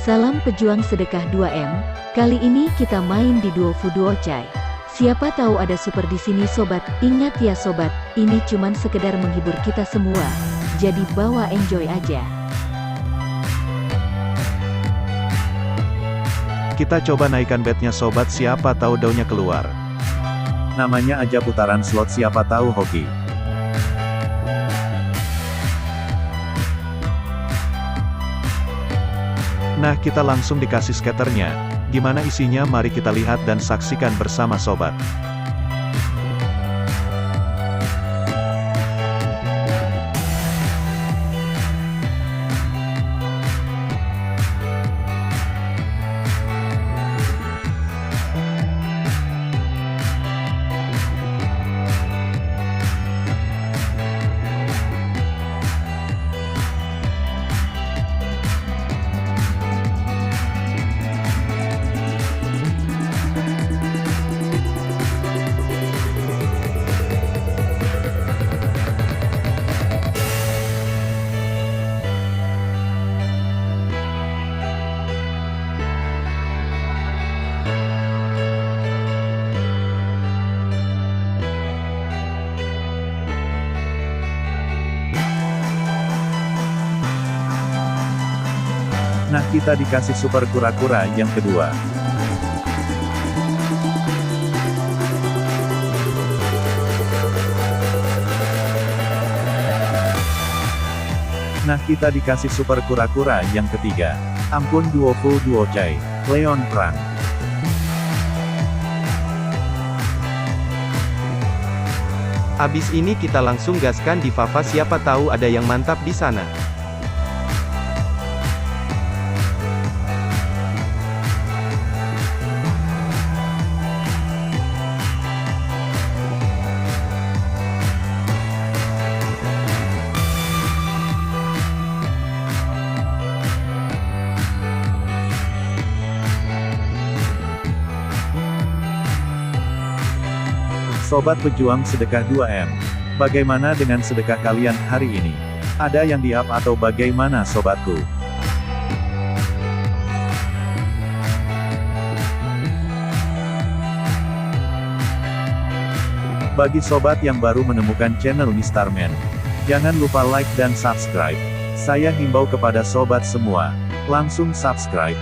Salam pejuang sedekah 2M, kali ini kita main di Duo Fu Duo Chai. Siapa tahu ada super di sini sobat, ingat ya sobat, ini cuman sekedar menghibur kita semua, jadi bawa enjoy aja. Kita coba naikkan betnya sobat, siapa tahu daunnya keluar. Namanya aja putaran slot, siapa tahu hoki. Nah, kita langsung dikasih skaternya. Gimana isinya, mari kita lihat dan saksikan bersama sobat. Nah, kita dikasih super kura-kura yang kedua. Nah, kita dikasih super kura-kura yang ketiga. Ampun, Duo Fu Duo Chai, Leon Perang. Abis ini kita langsung gaskan di Fafa, siapa tahu ada yang mantap di sana. Sobat pejuang sedekah 2M, bagaimana dengan sedekah kalian hari ini? Ada yang di-up atau bagaimana sobatku? Bagi sobat yang baru menemukan channel Mr. Man, jangan lupa like dan subscribe. Saya himbau kepada sobat semua, langsung subscribe.